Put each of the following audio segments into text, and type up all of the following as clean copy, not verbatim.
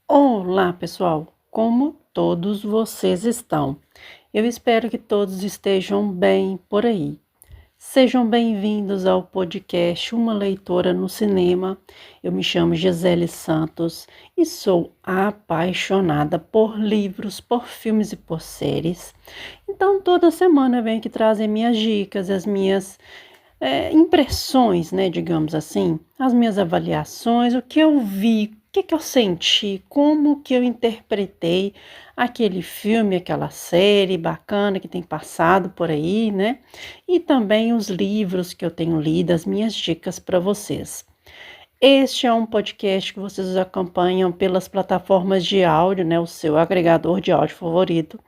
Olá, pessoal! Como todos vocês estão? Eu espero que todos estejam bem por aí. Sejam bem-vindos ao podcast Uma Leitora no Cinema. Eu me chamo Gisele Santos e sou apaixonada por livros, por filmes e por séries. Então, toda semana eu venho aqui trazer minhas dicas, as minhas impressões, né, digamos assim, as minhas avaliações, o que eu vi, o que eu senti, como que eu interpretei aquele filme, aquela série bacana que tem passado por aí, né? E também os livros que eu tenho lido, as minhas dicas para vocês. Este é um podcast que vocês acompanham pelas plataformas de áudio, né, o seu agregador de áudio favorito.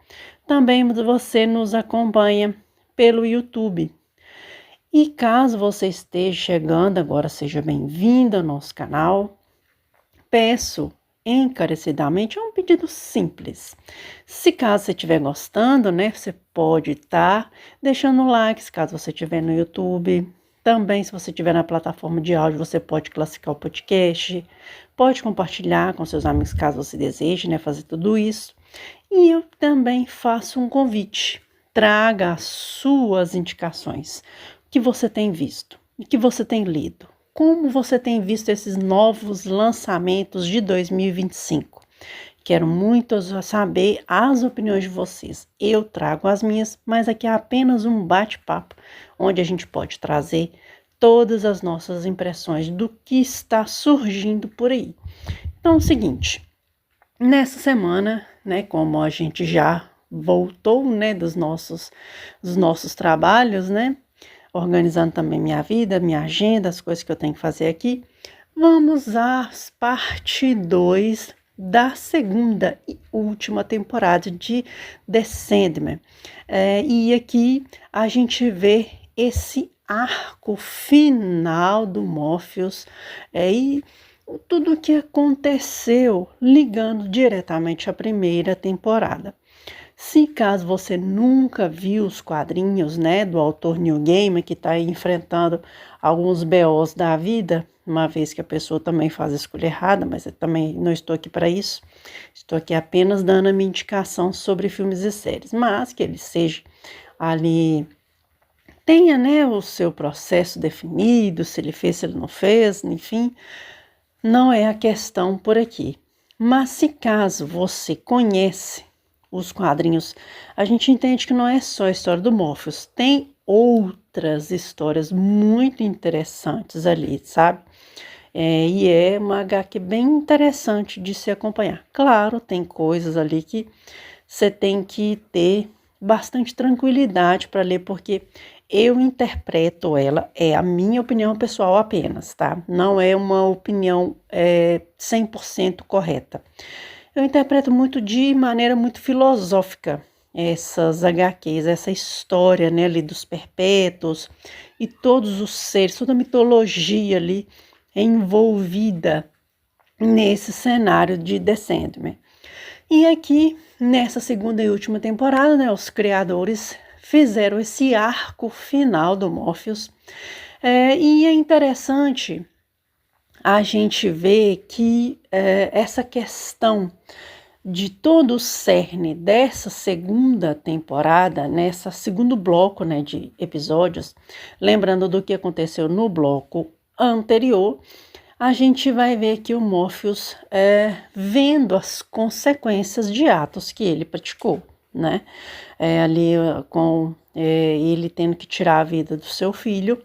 Também você nos acompanha pelo YouTube. E caso você esteja chegando agora, seja bem-vindo ao nosso canal. Peço encarecidamente, é um pedido simples. Se caso você estiver gostando, né, você pode estar deixando likes, caso você estiver no YouTube. Também, se você estiver na plataforma de áudio, você pode classificar o podcast, pode compartilhar com seus amigos, caso você deseje, né, fazer tudo isso. E eu também faço um convite. Traga as suas indicações. O que você tem visto? O que você tem lido? Como você tem visto esses novos lançamentos de 2025? Quero muito saber as opiniões de vocês. Eu trago as minhas, mas aqui é apenas um bate-papo, onde a gente pode trazer todas as nossas impressões do que está surgindo por aí. Então, é o seguinte, nessa semana, né, como a gente já voltou, né, dos nossos trabalhos, né, organizando também minha vida, minha agenda, as coisas que eu tenho que fazer aqui, vamos à parte 2 da segunda e última temporada de The Sandman. E aqui a gente vê esse arco final do Morpheus e tudo o que aconteceu ligando diretamente à primeira temporada. Se caso você nunca viu os quadrinhos, né, do autor Neil Gaiman, que está enfrentando alguns BOs da vida, uma vez que a pessoa também faz a escolha errada, mas eu também não estou aqui para isso. Estou aqui apenas dando a minha indicação sobre filmes e séries, mas que ele seja ali, tenha, né, o seu processo definido, se ele fez, se ele não fez, enfim, não é a questão por aqui. Mas se caso você conhece os quadrinhos, a gente entende que não é só a história do Morpheus, tem outras histórias muito interessantes ali, sabe? E é uma HQ bem interessante de se acompanhar. Claro, tem coisas ali que você tem que ter bastante tranquilidade para ler, porque eu interpreto ela, é a minha opinião pessoal apenas, tá? Não é uma opinião 100% correta. Eu interpreto muito de maneira muito filosófica essas HQs, essa história, né, ali dos perpétuos e todos os seres, toda a mitologia ali envolvida nesse cenário de The Sandman. E aqui, nessa segunda e última temporada, né, os criadores fizeram esse arco final do Morpheus. E é interessante a gente ver que essa questão de todo o cerne dessa segunda temporada, nessa segundo bloco, né, de episódios, lembrando do que aconteceu no bloco anterior, a gente vai ver que o Morpheus vendo as consequências de atos que ele praticou, né? Ali com ele tendo que tirar a vida do seu filho.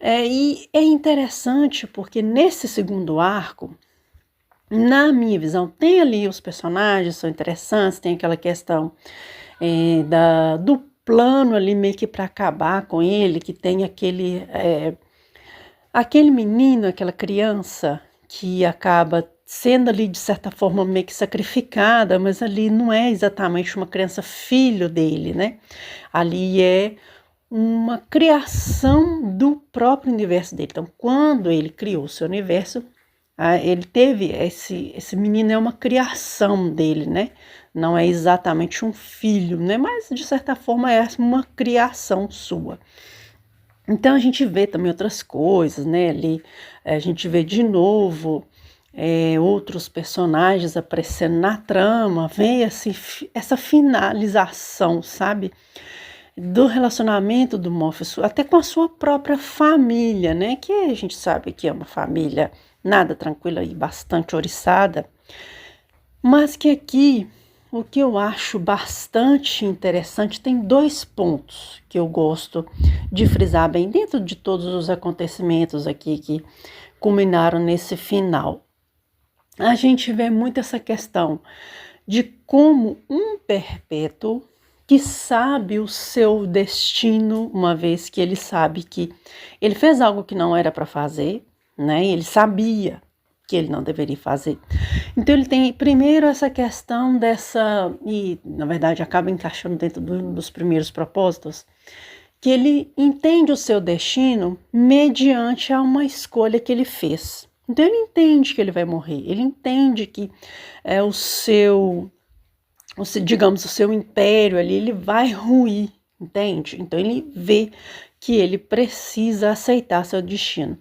E é interessante porque nesse segundo arco, na minha visão, tem ali os personagens, são interessantes, tem aquela questão do plano ali meio que para acabar com ele, que tem aquele menino, aquela criança que acaba sendo ali de certa forma meio que sacrificada, mas ali não é exatamente uma criança filho dele, né? Ali é uma criação do próprio universo dele. Então, quando ele criou o seu universo, ele teve esse menino, é uma criação dele, né? Não é exatamente um filho, né? Mas de certa forma é uma criação sua. Então a gente vê também outras coisas, né? Ali a gente vê de novo outros personagens aparecendo na trama, vem essa finalização, sabe? Do relacionamento do Morpheus, até com a sua própria família, né? Que a gente sabe que é uma família nada tranquila e bastante oriçada, mas que aqui, o que eu acho bastante interessante, tem 2 pontos que eu gosto de frisar bem dentro de todos os acontecimentos aqui que culminaram nesse final. A gente vê muito essa questão de como um perpétuo que sabe o seu destino, uma vez que ele sabe que ele fez algo que não era para fazer, né? Ele sabia que ele não deveria fazer. Então ele tem primeiro essa questão e na verdade acaba encaixando dentro dos primeiros propósitos, que ele entende o seu destino mediante a uma escolha que ele fez. Então ele entende que ele vai morrer, ele entende que digamos, o seu império ali, ele vai ruir, entende? Então ele vê que ele precisa aceitar seu destino.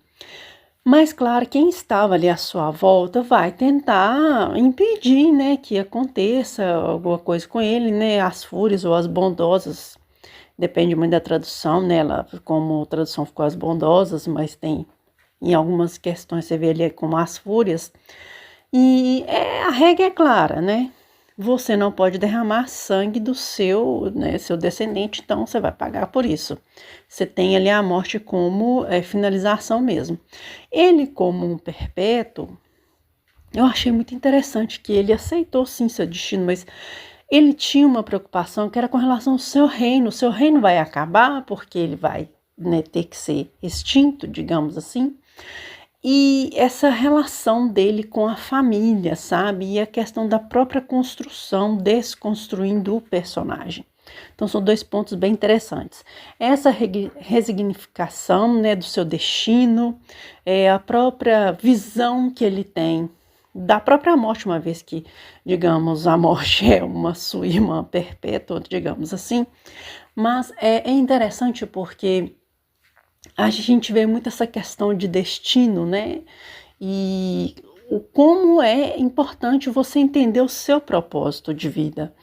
Mas claro, quem estava ali à sua volta vai tentar impedir, né, que aconteça alguma coisa com ele, né, as fúrias ou as bondosas, depende muito da tradução, né, como a tradução ficou as bondosas, mas tem em algumas questões você vê ali como as fúrias, e a regra é clara, né, você não pode derramar sangue do seu descendente, então você vai pagar por isso. Você tem ali a morte como finalização mesmo. Ele, como um perpétuo, eu achei muito interessante que ele aceitou sim seu destino, mas ele tinha uma preocupação que era com relação ao seu reino. O seu reino vai acabar porque ele vai, né, ter que ser extinto, digamos assim. E essa relação dele com a família, sabe? E a questão da própria construção, desconstruindo o personagem. Então são 2 pontos bem interessantes. Essa resignificação, né, do seu destino, a própria visão que ele tem da própria morte, uma vez que, digamos, a morte é uma sua irmã perpétua, digamos assim. Mas é interessante porque a gente vê muito essa questão de destino, né? E como é importante você entender o seu propósito de vida.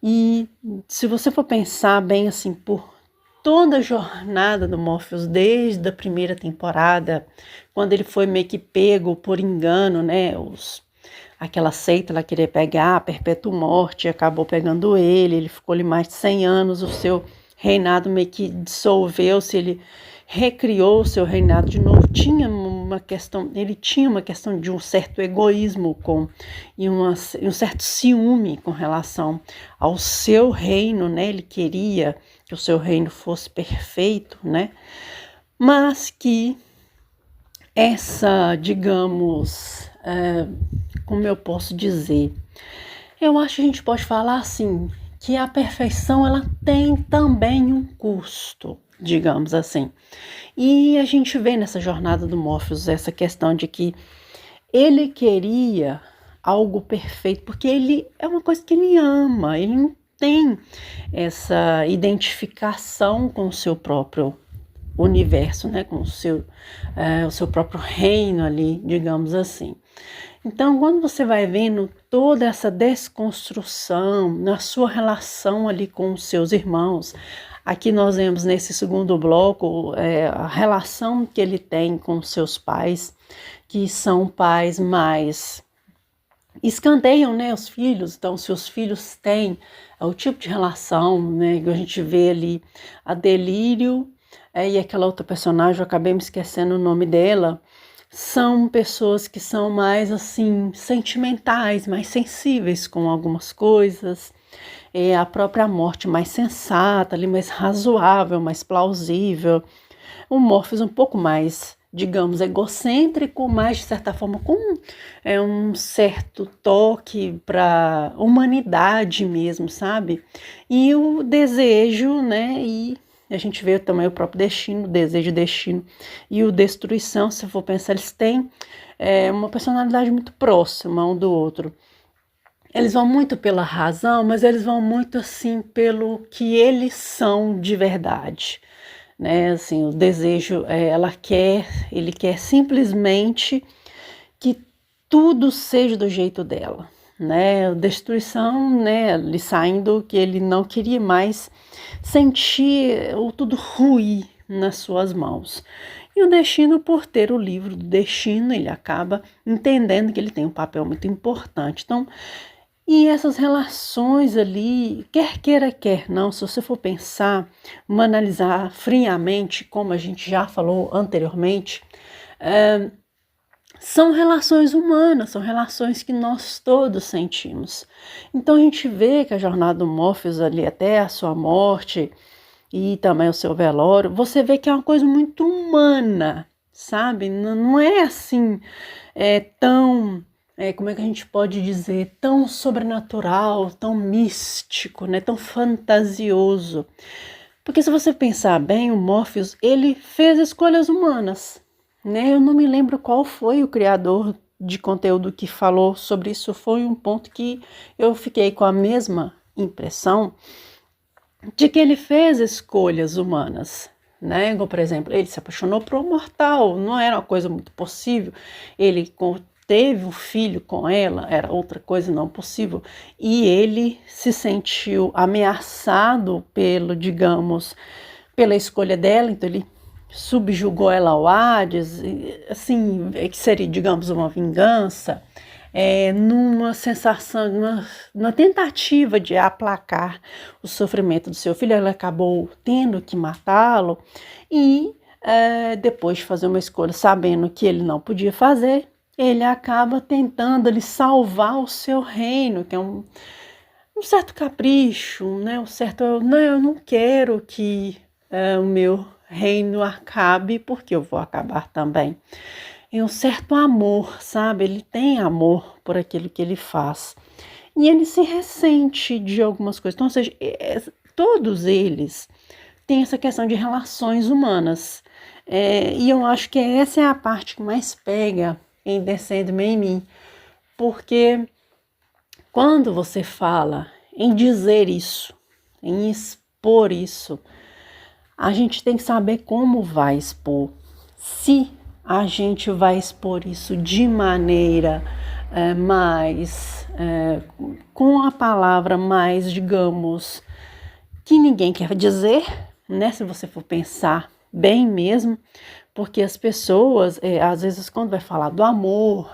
E se você for pensar bem assim, por toda a jornada do Morpheus, desde a primeira temporada, quando ele foi meio que pego por engano, né? Aquela seita lá queria pegar a Perpétua Morte, acabou pegando ele ficou ali mais de 100 anos, o seu reinado meio que dissolveu-se, ele recriou o seu reinado de novo. Ele tinha uma questão de um certo egoísmo e um certo ciúme com relação ao seu reino, né? Ele queria que o seu reino fosse perfeito, né? Mas que digamos, como eu posso dizer, eu acho que a gente pode falar assim, que a perfeição ela tem também um custo, digamos assim. E a gente vê nessa jornada do Morpheus essa questão de que ele queria algo perfeito, porque ele é uma coisa que ele ama, ele não tem essa identificação com o seu próprio universo, né, com o seu próprio reino ali, digamos assim. Então, quando você vai vendo toda essa desconstrução na sua relação ali com os seus irmãos, aqui nós vemos nesse segundo bloco a relação que ele tem com seus pais, que são pais mais escanteiam, né, os filhos. Então, se os filhos têm o tipo de relação, né, que a gente vê ali a Delírio e aquela outra personagem, eu acabei me esquecendo o nome dela, são pessoas que são mais assim sentimentais, mais sensíveis com algumas coisas, a própria morte mais sensata, ali, mais razoável, mais plausível. O Morpheus um pouco mais, digamos, egocêntrico, mas de certa forma com um certo toque para humanidade mesmo, sabe? E o desejo, né? E a gente vê também o próprio destino, o desejo e destino e o destruição, se for pensar, eles têm uma personalidade muito próxima um do outro. Eles vão muito pela razão, mas eles vão muito assim pelo que eles são de verdade, né? Assim, o desejo, ele quer simplesmente que tudo seja do jeito dela, né? Destruição, né? Ele saindo que ele não queria mais sentir o tudo ruir nas suas mãos. E o Destino, por ter o livro do Destino, ele acaba entendendo que ele tem um papel muito importante. Então, e essas relações ali, quer queira, quer não, se você for pensar, analisar friamente, como a gente já falou anteriormente, são relações humanas, são relações que nós todos sentimos. Então a gente vê que a jornada do Morpheus ali até a sua morte e também o seu velório, você vê que é uma coisa muito humana, sabe? Não é assim, tão, como é que a gente pode dizer, tão sobrenatural, tão místico, né? Tão fantasioso. Porque se você pensar bem, o Morpheus, ele fez escolhas humanas, né? Eu não me lembro qual foi o criador de conteúdo que falou sobre isso, foi um ponto que eu fiquei com a mesma impressão de que ele fez escolhas humanas, né? Como, por exemplo, ele se apaixonou por um mortal, não era uma coisa muito possível, ele teve um filho com ela, era outra coisa não possível, e ele se sentiu ameaçado digamos, pela escolha dela, então ele subjugou ela ao Hades, assim, que seria, digamos, uma vingança, numa sensação, numa tentativa de aplacar o sofrimento do seu filho, ela acabou tendo que matá-lo e depois de fazer uma escolha, sabendo que ele não podia fazer, ele acaba tentando ali salvar o seu reino, que é um certo capricho, né? Não, eu não quero que o meu reino acabe, porque eu vou acabar também. É um certo amor, sabe? Ele tem amor por aquilo que ele faz. E ele se ressente de algumas coisas. Então, ou seja, todos eles têm essa questão de relações humanas. E eu acho que essa é a parte que mais pega em Descendo em mim. Porque quando você fala em dizer isso, em expor isso, a gente tem que saber como vai expor. Se a gente vai expor isso de maneira com a palavra mais, digamos, que ninguém quer dizer, né? Se você for pensar bem mesmo, porque as pessoas, às vezes, quando vai falar do amor,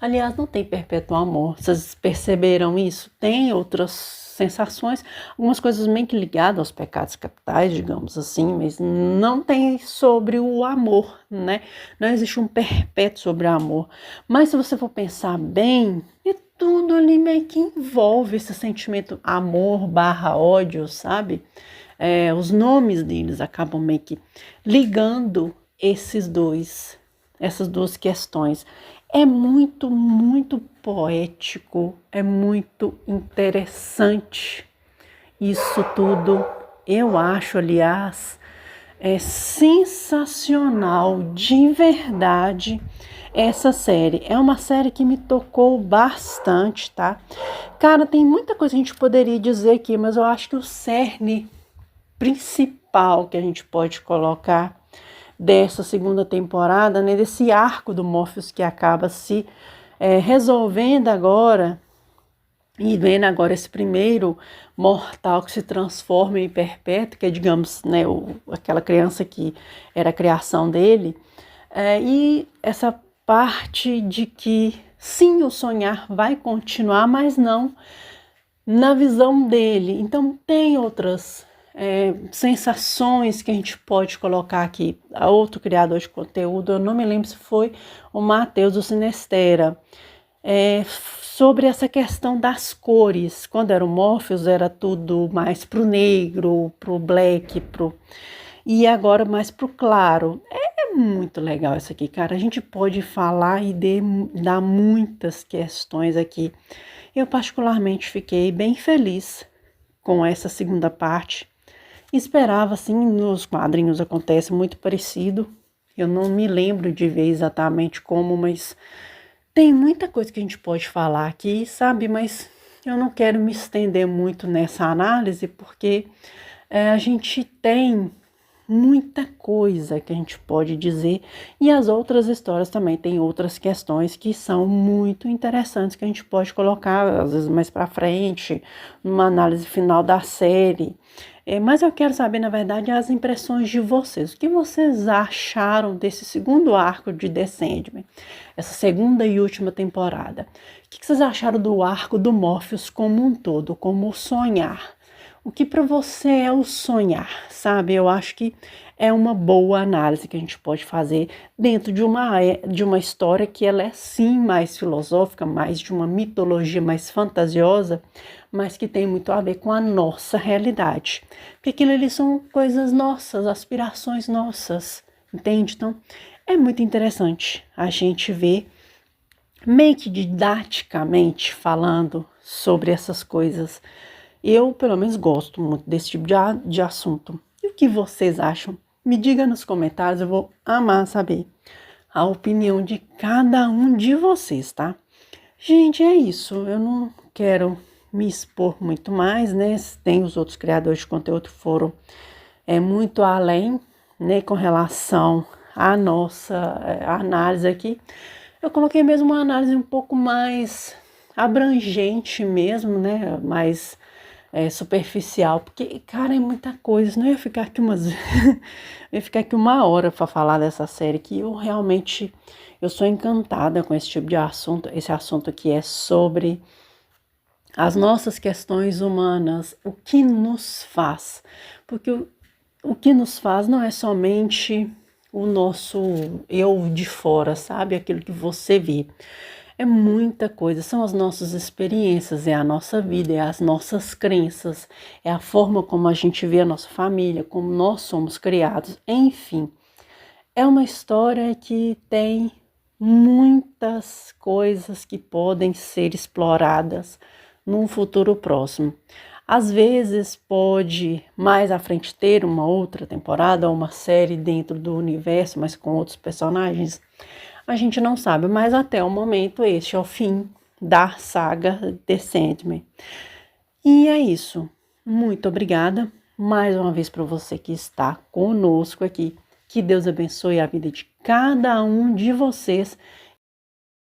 aliás, não tem perpétuo amor, vocês perceberam isso? Tem outras sensações, algumas coisas meio que ligadas aos pecados capitais, digamos assim, mas não tem sobre o amor, né? Não existe um perpétuo sobre o amor. Mas se você for pensar bem, é tudo ali meio que envolve esse sentimento amor barra ódio, sabe? Os nomes deles acabam meio que ligando essas duas questões. É muito, muito poético, é muito interessante isso tudo. Eu acho, aliás, sensacional, de verdade, essa série. É uma série que me tocou bastante, tá? Cara, tem muita coisa que a gente poderia dizer aqui, mas eu acho que o cerne principal que a gente pode colocar dessa segunda temporada, né, desse arco do Morpheus que acaba se resolvendo agora e vendo agora esse primeiro mortal que se transforma em perpétuo, que é, digamos, né, aquela criança que era a criação dele, e essa parte de que sim, o sonhar vai continuar, mas não na visão dele. Então tem outras sensações que a gente pode colocar aqui. A outro criador de conteúdo, eu não me lembro se foi o Matheus do Sinestera, sobre essa questão das cores. Quando era o Morpheus era tudo mais pro negro, pro black, e agora mais pro claro. É muito legal isso aqui, cara. A gente pode falar e dar muitas questões aqui. Eu particularmente fiquei bem feliz com essa segunda parte. Esperava, assim, nos quadrinhos acontece muito parecido. Eu não me lembro de ver exatamente como, mas tem muita coisa que a gente pode falar aqui, sabe? Mas eu não quero me estender muito nessa análise, porque a gente tem muita coisa que a gente pode dizer, e as outras histórias também tem outras questões que são muito interessantes que a gente pode colocar, às vezes mais para frente, numa análise final da série. Mas eu quero saber, na verdade, as impressões de vocês. O que vocês acharam desse segundo arco de The Sandman? Essa segunda e última temporada. O que vocês acharam do arco do Morpheus como um todo, como o sonhar? O que para você é o sonhar, sabe? Eu acho que é uma boa análise que a gente pode fazer dentro de uma história que ela é sim mais filosófica, mais de uma mitologia mais fantasiosa, mas que tem muito a ver com a nossa realidade. Porque aquilo ali são coisas nossas, aspirações nossas, entende? Então, é muito interessante a gente ver, meio que didaticamente falando sobre essas coisas. Eu, pelo menos, gosto muito desse tipo de assunto. E o que vocês acham? Me diga nos comentários, eu vou amar saber a opinião de cada um de vocês, tá? Gente, é isso. Eu não quero me expor muito mais, né? Tem os outros criadores de conteúdo que foram muito além, né? Com relação à nossa análise aqui. Eu coloquei mesmo uma análise um pouco mais abrangente mesmo, né? Mais superficial, porque, cara, é muita coisa. Não ia ficar aqui eu ia ficar aqui uma hora para falar dessa série, que eu realmente eu sou encantada com esse tipo de assunto. Esse assunto que é sobre as nossas questões humanas, o que nos faz. Porque o que nos faz não é somente o nosso eu de fora, sabe? Aquilo que você vê. É muita coisa, são as nossas experiências, é a nossa vida, é as nossas crenças, é a forma como a gente vê a nossa família, como nós somos criados, enfim. É uma história que tem muitas coisas que podem ser exploradas num futuro próximo. Às vezes pode mais à frente ter uma outra temporada ou uma série dentro do universo, mas com outros personagens. A gente não sabe, mas até o momento este é o fim da saga The Sandman. E é isso. Muito obrigada mais uma vez para você que está conosco aqui. Que Deus abençoe a vida de cada um de vocês